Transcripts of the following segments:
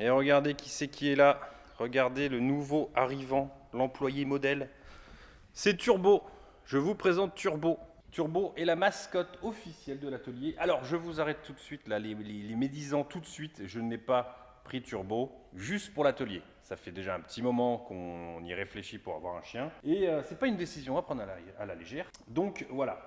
Et regardez qui c'est qui est là. Regardez le nouveau arrivant, l'employé modèle. C'est Turbo. Je vous présente Turbo. Turbo est la mascotte officielle de l'atelier. Alors, je vous arrête tout de suite, là, les médisants, tout de suite. Je n'ai pas pris Turbo juste pour l'atelier. Ça fait déjà un petit moment qu'on y réfléchit pour avoir un chien. Et c'est pas une décision à prendre à la légère. Donc, voilà,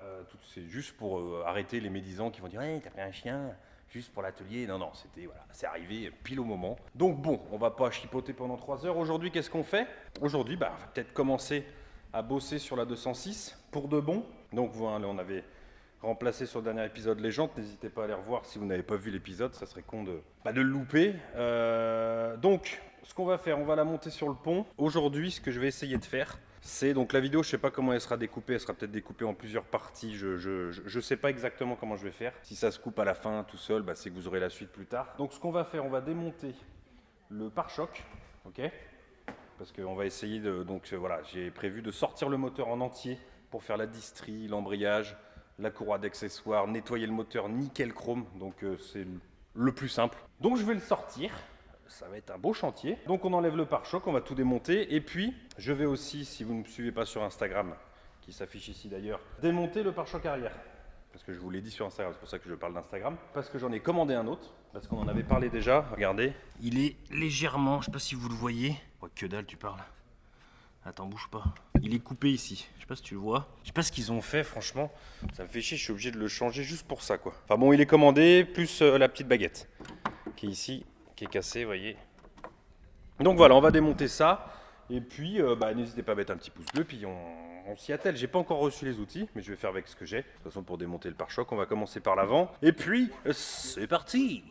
c'est juste pour arrêter les médisants qui vont dire hey, « t'as pris un chien ?» juste pour l'atelier. Non, non, c'était voilà, c'est arrivé pile au moment. Donc bon, on va pas chipoter pendant 3 heures. Aujourd'hui, qu'est-ce qu'on fait? Aujourd'hui, on va peut-être commencer à bosser sur la 206 pour de bon. Donc voilà, on avait remplacé sur le dernier épisode les jantes. N'hésitez pas à aller revoir si vous n'avez pas vu l'épisode, ça serait con de le louper. Donc, ce qu'on va faire, on va la monter sur le pont. Aujourd'hui, ce que je vais essayer de faire, c'est donc la vidéo, je sais pas comment elle sera découpée, elle sera peut-être découpée en plusieurs parties, je sais pas exactement comment je vais faire. Si ça se coupe à la fin tout seul, c'est que vous aurez la suite plus tard. Donc ce qu'on va faire, on va démonter le pare-choc, ok? Parce qu'on va essayer de, donc voilà, j'ai prévu de sortir le moteur en entier pour faire la distrie, l'embrayage, la courroie d'accessoires, nettoyer le moteur nickel chrome, donc c'est le plus simple. Donc je vais le sortir. Ça va être un beau chantier. Donc on enlève le pare-choc, on va tout démonter. Et puis, je vais aussi, si vous ne me suivez pas sur Instagram, qui s'affiche ici d'ailleurs, démonter le pare-choc arrière. Parce que je vous l'ai dit sur Instagram, c'est pour ça que je parle d'Instagram. Parce que j'en ai commandé un autre, parce qu'on en avait parlé déjà. Regardez, il est légèrement, je ne sais pas si vous le voyez. Oh, que dalle, tu parles. Attends, bouge pas. Il est coupé ici. Je sais pas si tu le vois. Je sais pas ce qu'ils ont fait, franchement. Ça me fait chier, je suis obligé de le changer juste pour ça, quoi. Enfin bon, il est commandé, plus la petite baguette qui est ici, qui est cassée, vous voyez. Donc voilà, on va démonter ça. Et puis, n'hésitez pas à mettre un petit pouce bleu, puis on s'y attelle. J'ai pas encore reçu les outils, mais je vais faire avec ce que j'ai. De toute façon, pour démonter le pare-choc, on va commencer par l'avant. Et puis, c'est parti!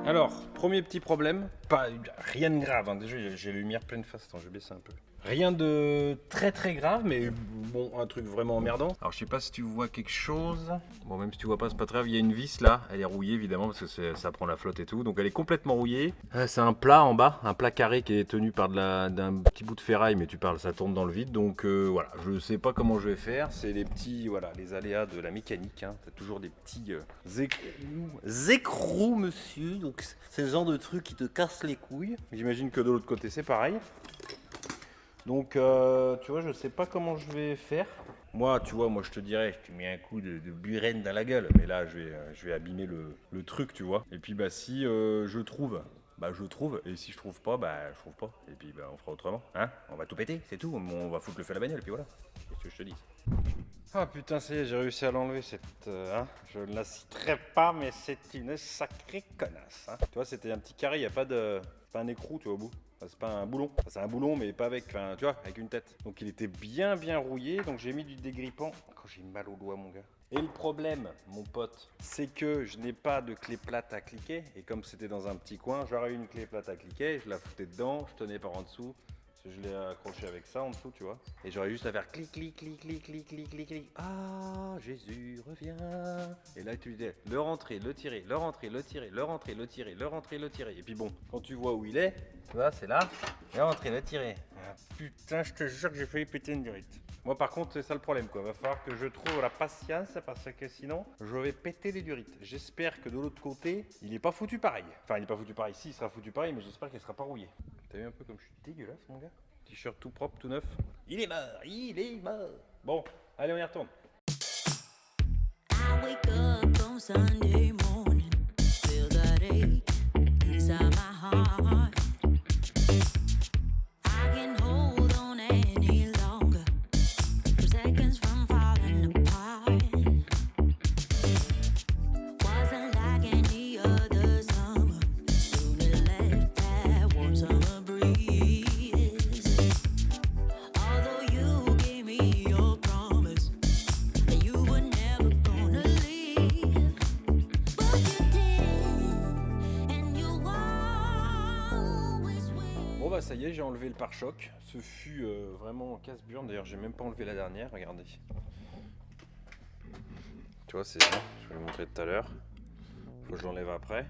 Alors, premier petit problème, rien de grave, hein. Déjà j'ai la lumière pleine face, attends je vais baisser un peu. Rien de très très grave, mais bon, un truc vraiment emmerdant. Alors je sais pas si tu vois quelque chose, bon même si tu vois pas c'est pas très grave, il y a une vis là, elle est rouillée évidemment parce que ça prend la flotte et tout, donc elle est complètement rouillée. C'est un plat en bas, un plat carré qui est tenu par d'un petit bout de ferraille, mais tu parles, ça tourne dans le vide, donc voilà, je sais pas comment je vais faire, c'est les petits, voilà, les aléas de la mécanique, hein. T'as toujours des petits écrous monsieur, donc c'est le genre de truc qui te casse les couilles. J'imagine que de l'autre côté c'est pareil. Donc tu vois, je sais pas comment je vais faire. Moi, tu vois, je te dirais, je te mets un coup de burène dans la gueule. Mais là, je vais abîmer le truc, tu vois. Et puis si je trouve, je trouve. Et si je trouve pas, je trouve pas. Et puis on fera autrement. Hein, on va tout péter, c'est tout. On va foutre le feu à la bagnole, et puis voilà. Qu'est-ce que je te dis? Ah putain, ça y est, j'ai réussi à l'enlever cette... je ne la citerai pas, mais c'est une sacrée connasse. Hein. Tu vois, c'était un petit carré, il n'y a pas un écrou, tu vois, au bout. Enfin, c'est pas un boulon. Enfin, c'est un boulon, mais pas avec, tu vois, avec une tête. Donc il était bien rouillé, donc j'ai mis du dégrippant. Quand j'ai mal au doigt, mon gars. Et le problème, mon pote, c'est que je n'ai pas de clé plate à cliquer. Et comme c'était dans un petit coin, j'aurais eu une clé plate à cliquer, je la foutais dedans, je tenais par en dessous. Je l'ai accroché avec ça en dessous, tu vois. Et j'aurais juste à faire clic, clic, clic, clic, clic, clic, clic, clic. Ah, Jésus revient. Et là, tu dis le rentrer, le tirer, le rentrer, le tirer, le rentrer, le tirer, le rentrer, le tirer. Et puis bon, quand tu vois où il est, tu vois, c'est là. Le rentrer, le tirer. Ah, putain, je te jure que j'ai failli péter une durite. Moi, par contre, c'est ça le problème, quoi. Va falloir que je trouve la patience parce que sinon, je vais péter les durites. J'espère que de l'autre côté, il n'est pas foutu pareil. Enfin, il n'est pas foutu pareil. Si, il sera foutu pareil, mais j'espère qu'il ne sera pas rouillé. T'as vu un peu comme je suis dégueulasse, mon gars? T-shirt tout propre, tout neuf. Il est mort, il est mort. Bon, allez, on y retourne. I wake up on Sunday morning, feel that ache inside my heart. I can't hold on any longer. I'm seconds from falling apart. Wasn't like any other summer. Soon it left that warm summer breeze. Although you gave me your promise that you were never gonna leave, but you did, and you always will. Bon bah ça y est, j'ai enlevé le pare-choc. Ce fut vraiment casse-burne. D'ailleurs, j'ai même pas enlevé la dernière, regardez. Tu vois, c'est ça, je vous l'ai montré tout à l'heure. Faut que je l'enlève après.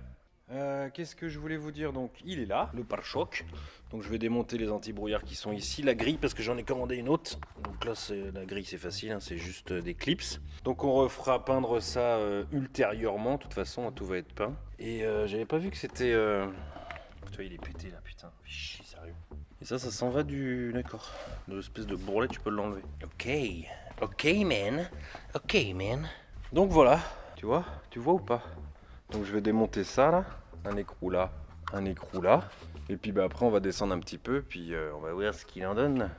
Qu'est-ce que je voulais vous dire? Donc, il est là, le pare-choc. Donc, je vais démonter les anti-brouillards qui sont ici. La grille, parce que j'en ai commandé une autre. Donc là, la grille, c'est facile, hein, c'est juste des clips. Donc, on refera peindre ça ultérieurement. De toute façon, tout va être peint. Et j'avais pas vu que c'était... Tu vois, il est pété là, putain. Chier, sérieux. Et ça s'en va du... D'accord. De l'espèce de bourrelet, tu peux l'enlever. Ok, man. Ok, man. Donc voilà, tu vois ou pas? Donc je vais démonter ça là, un écrou là, et puis bah après on va descendre un petit peu, puis on va voir ce qu'il en donne.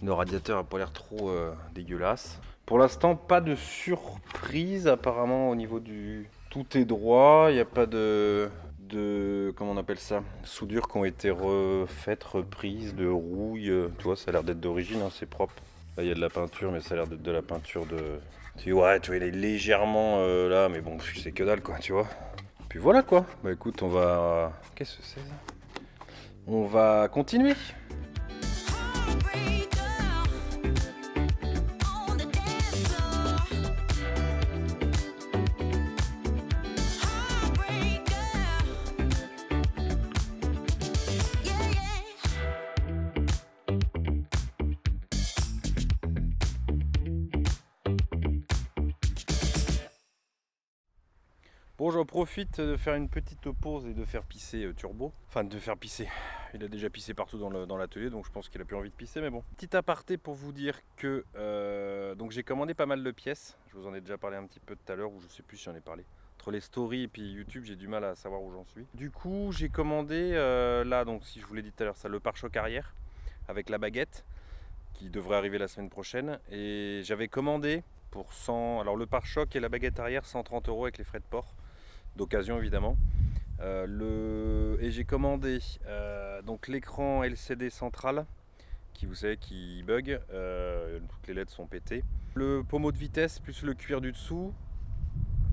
Le radiateur a pas l'air trop dégueulasse. Pour l'instant pas de surprise apparemment au niveau du... Tout est droit, il n'y a pas de... Comment on appelle ça? Soudures qui ont été refaites, reprises, de rouille, tu vois ça a l'air d'être d'origine, hein, c'est propre. Là il y a de la peinture mais ça a l'air d'être de la peinture de... Ouais, tu vois, il est légèrement là, mais bon, c'est que dalle, quoi, tu vois. Puis voilà, quoi. Bah écoute, on va... Qu'est-ce que c'est, ça? On va continuer. Bon, j'en profite de faire une petite pause et de faire pisser Turbo. Enfin, de faire pisser. Il a déjà pissé partout dans l'atelier, donc je pense qu'il a plus envie de pisser, mais bon. Petit aparté pour vous dire que donc j'ai commandé pas mal de pièces. Je vous en ai déjà parlé un petit peu tout à l'heure, ou je sais plus si j'en ai parlé. Entre les stories et puis YouTube, j'ai du mal à savoir où j'en suis. Du coup, j'ai commandé là, donc si je vous l'ai dit tout à l'heure, ça le pare-choc arrière avec la baguette qui devrait arriver la semaine prochaine. Et j'avais commandé pour 100. Alors le pare-choc et la baguette arrière, 130 € avec les frais de port. D'occasion évidemment. Et j'ai commandé donc l'écran LCD central qui, vous savez, qui bug. Toutes les LED sont pétées. Le pommeau de vitesse plus le cuir du dessous.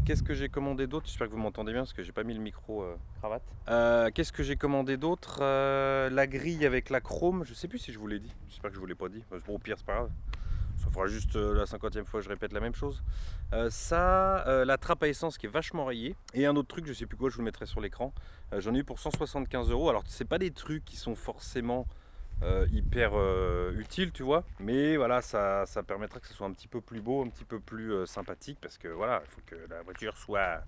Qu'est-ce que j'ai commandé d'autre? J'espère que vous m'entendez bien parce que j'ai pas mis le micro cravate. Qu'est-ce que j'ai commandé d'autre? La grille avec la chrome. Je sais plus si je vous l'ai dit. J'espère que je vous l'ai pas dit. Bon, au pire, c'est pas grave. Ça fera juste la 50e fois que je répète la même chose. La trappe à essence qui est vachement rayée. Et un autre truc, je sais plus quoi, je vous le mettrai sur l'écran. J'en ai eu pour 175 €. Alors c'est pas des trucs qui sont forcément hyper utiles, tu vois. Mais voilà, ça permettra que ce soit un petit peu plus beau, un petit peu plus sympathique. Parce que voilà, il faut que la voiture soit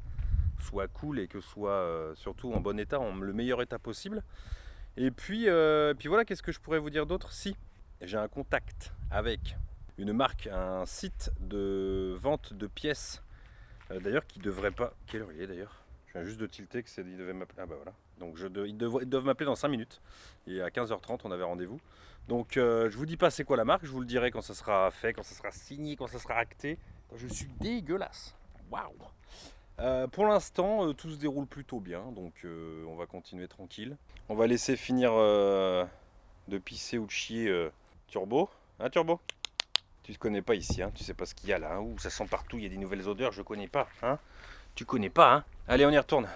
cool et que soit surtout en bon état, en le meilleur état possible. Et puis voilà, qu'est-ce que je pourrais vous dire d'autre? Si, j'ai un contact avec une marque, un site de vente de pièces, d'ailleurs qui devrait pas... Quelle heure il est d'ailleurs? Je viens juste de tilter que c'est... Il devait m'appeler. Ah bah voilà. Donc ils doivent m'appeler dans 5 minutes. Et à 15h30 on avait rendez-vous. Donc je vous dis pas c'est quoi la marque, je vous le dirai quand ça sera fait, quand ça sera signé, quand ça sera acté. Je suis dégueulasse. Waouh. Pour l'instant tout se déroule plutôt bien, donc on va continuer tranquille. On va laisser finir de pisser ou de chier Turbo. Hein Turbo? Tu ne connais pas ici, hein, tu sais pas ce qu'il y a là, hein, où ça sent partout, il y a des nouvelles odeurs, je connais pas, hein. Tu connais pas, hein. Allez, on y retourne.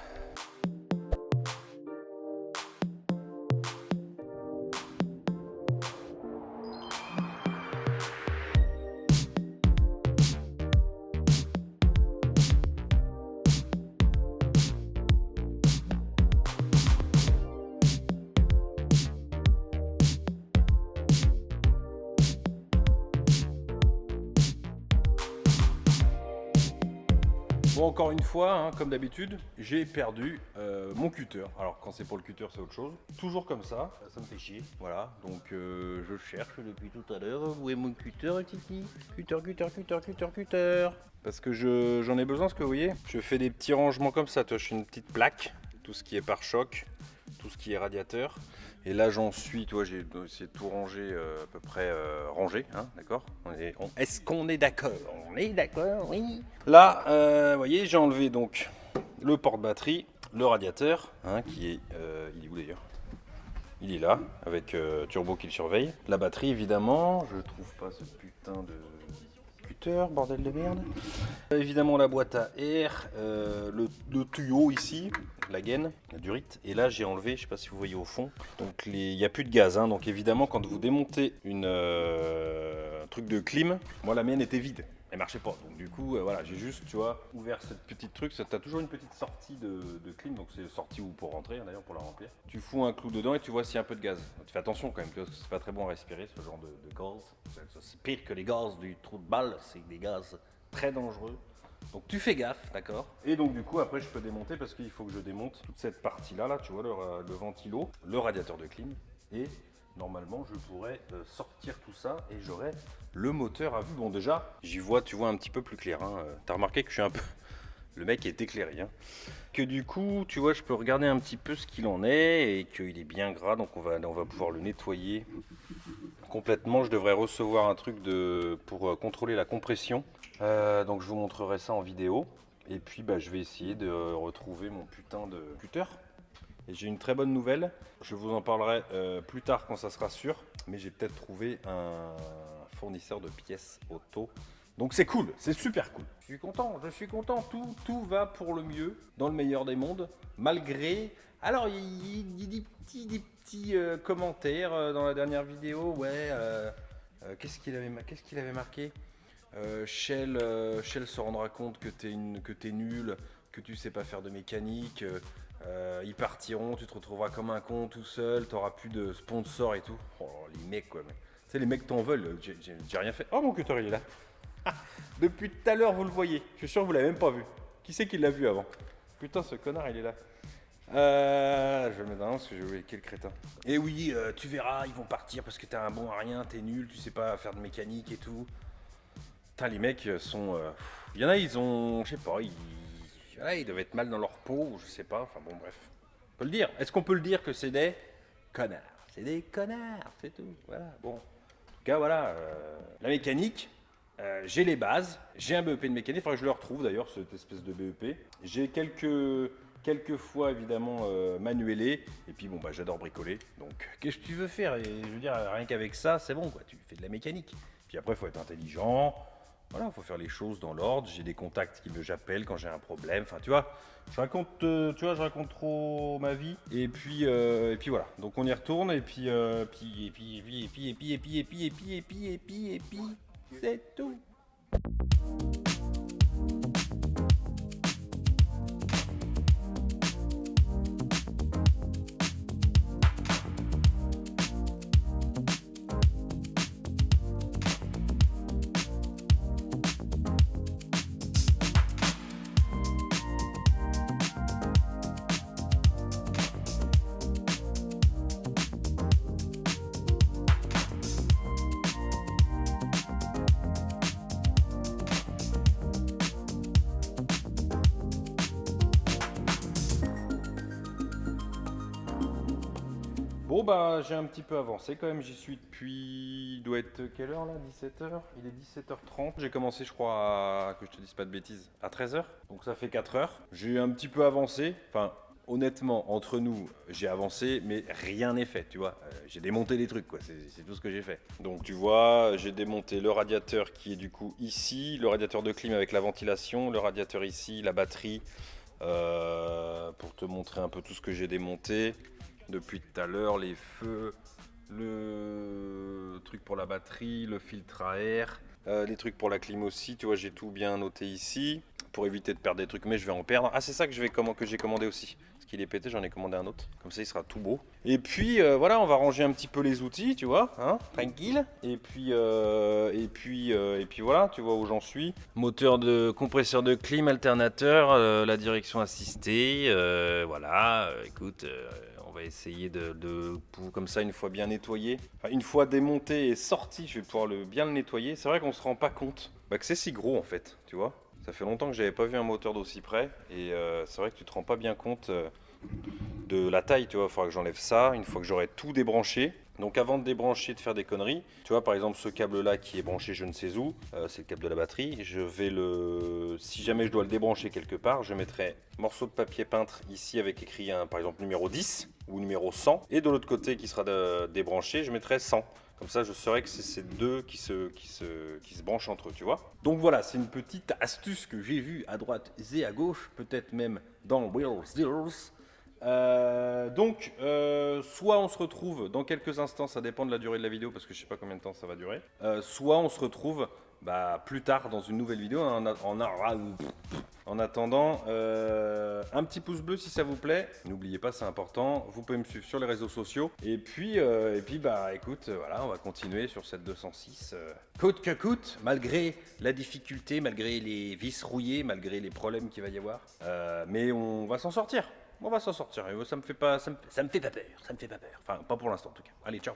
Bon, encore une fois, hein, comme d'habitude, j'ai perdu mon cutter. Alors, quand c'est pour le cutter, c'est autre chose. Toujours comme ça me fait chier. Voilà, donc je cherche depuis tout à l'heure. Où est mon cutter, Titi? Cutter. Parce que j'en ai besoin, parce que vous voyez, je fais des petits rangements comme ça. Toi, je fais une petite plaque, tout ce qui est pare-choc, tout ce qui est radiateur. Et là, j'en suis, toi, j'ai essayé de tout ranger, à peu près rangé, hein, d'accord? Est-ce qu'on est d'accord? On est d'accord, oui. Là, vous voyez, j'ai enlevé donc le porte-batterie, le radiateur, hein, qui est, il est où d'ailleurs? Il est là, avec Turbo qui le surveille. La batterie, évidemment, je trouve pas ce putain de cutter, bordel de merde. Évidemment, la boîte à air, le tuyau ici, la gaine, la durite. Et là, j'ai enlevé, je sais pas si vous voyez au fond, donc il n'y a plus de gaz. Hein, donc évidemment, quand vous démontez un truc de clim, moi la mienne était vide. Elle marchait pas. Donc du coup, voilà, j'ai juste, tu vois, ouvert cette petite truc. Tu as toujours une petite sortie de clim, donc c'est sortie où pour rentrer, hein, d'ailleurs, pour la remplir. Tu fous un clou dedans et tu vois s'il y a un peu de gaz. Tu fais attention quand même, parce que c'est pas très bon à respirer ce genre de gaz. C'est pire que les gaz du trou de balle, c'est des gaz très dangereux. Donc tu fais gaffe, d'accord? Et donc du coup après je peux démonter parce qu'il faut que je démonte toute cette partie là, tu vois, le ventilo, le radiateur de clim et normalement je pourrais sortir tout ça et j'aurai le moteur à vue. Bon déjà j'y vois, tu vois un petit peu plus clair, hein. T'as remarqué que je suis un peu... Le mec est éclairé, hein. Que du coup tu vois je peux regarder un petit peu ce qu'il en est et qu'il est bien gras, donc on va pouvoir le nettoyer complètement. Je devrais recevoir un truc pour contrôler la compression. Donc je vous montrerai ça en vidéo. Et puis bah, je vais essayer de retrouver mon putain de cutter. Et j'ai une très bonne nouvelle. Je vous en parlerai plus tard quand ça sera sûr. Mais j'ai peut-être trouvé un fournisseur de pièces auto. Donc c'est cool, c'est super cool. Je suis content. Tout va pour le mieux, dans le meilleur des mondes. Malgré... Alors il y a des petits commentaires dans la dernière vidéo. Ouais, qu'est-ce qu'il avait marqué? Shell se rendra compte que t'es nul, que tu sais pas faire de mécanique, ils partiront, tu te retrouveras comme un con tout seul, t'auras plus de sponsors et tout. Oh les mecs quoi, tu sais les mecs t'en veulent, j'ai rien fait. Oh mon cutter il est là. Depuis tout à l'heure vous le voyez, je suis sûr que vous l'avez même pas vu. Qui c'est qui l'a vu avant? Putain ce connard il est là. Je vais le mettre dans parce que j'ai oublié quel crétin. Et oui, tu verras, ils vont partir parce que t'es un bon à rien, t'es nul, tu sais pas faire de mécanique et tout. Putain, les mecs sont. Il y en a, ils ont. Je sais pas, ils doivent être mal dans leur peau, ou je sais pas, enfin bon, bref. On peut le dire. Est-ce qu'on peut le dire que c'est des connards? C'est des connards, c'est tout. Voilà, bon. En tout cas, voilà. La mécanique, j'ai les bases, j'ai un BEP de mécanique, il faudrait que je le retrouve d'ailleurs, cette espèce de BEP. J'ai quelques fois évidemment manuelé, et puis bon, bah j'adore bricoler. Donc, qu'est-ce que tu veux faire? Et je veux dire, rien qu'avec ça, c'est bon, quoi. Tu fais de la mécanique. Puis après, il faut être intelligent. Voilà, il faut faire les choses dans l'ordre. J'ai des contacts j'appelle quand j'ai un problème. Enfin, tu vois, je raconte trop ma vie. Et puis voilà. Donc on y retourne et puis c'est tout. Bon bah j'ai un petit peu avancé quand même, j'y suis depuis... Il doit être quelle heure là? 17h? Il est 17h30. J'ai commencé je crois que je te dise pas de bêtises, à 13h. Donc ça fait 4 heures. J'ai un petit peu avancé, enfin honnêtement entre nous j'ai avancé mais rien n'est fait, tu vois. J'ai démonté des trucs quoi, c'est tout ce que j'ai fait. Donc tu vois, j'ai démonté le radiateur qui est du coup ici, le radiateur de clim avec la ventilation, le radiateur ici, la batterie, pour te montrer un peu tout ce que j'ai démonté. Depuis tout à l'heure, les feux, le truc pour la batterie, le filtre à air, les trucs pour la clim aussi, tu vois, j'ai tout bien noté ici. pour éviter de perdre des trucs, mais je vais en perdre. Ah, c'est ça que j'ai commandé aussi. Parce qu'il est pété, j'en ai commandé un autre. Comme ça, il sera tout beau. Et puis, voilà, on va ranger un petit peu les outils, tu vois, hein, tranquille. Et puis voilà, tu vois où j'en suis. Moteur de compresseur de clim, alternateur, la direction assistée. Voilà, écoute, on va essayer comme ça, une fois bien nettoyé. Enfin, une fois démonté et sorti, je vais pouvoir bien le nettoyer. C'est vrai qu'on se rend pas compte que c'est si gros en fait, tu vois. Ça fait longtemps que j'avais pas vu un moteur d'aussi près et c'est vrai que tu te rends pas bien compte de la taille, tu vois. Il faudra que j'enlève ça une fois que j'aurai tout débranché. Donc avant de débrancher, de faire des conneries, tu vois par exemple ce câble là qui est branché je ne sais où, c'est le câble de la batterie, si jamais je dois le débrancher quelque part, je mettrai morceau de papier peintre ici avec écrit par exemple numéro 10 ou numéro 100 et de l'autre côté qui sera débranché, je mettrai 100. Comme ça, je saurai que c'est ces deux qui se branchent entre eux, tu vois. Donc voilà, c'est une petite astuce que j'ai vue à droite et à gauche, peut-être même dans Wheels Dealers. Soit on se retrouve dans quelques instants, ça dépend de la durée de la vidéo parce que je sais pas combien de temps ça va durer. Soit on se retrouve plus tard dans une nouvelle vidéo. En attendant, un petit pouce bleu si ça vous plaît. N'oubliez pas, c'est important. Vous pouvez me suivre sur les réseaux sociaux. Et puis écoute, voilà, on va continuer sur cette 206. Coûte que coûte, malgré la difficulté, malgré les vis rouillées, malgré les problèmes qu'il va y avoir. Mais on va s'en sortir. On va s'en sortir. Ça me fait pas peur. Ça me fait pas peur. Enfin, pas pour l'instant en tout cas. Allez, ciao.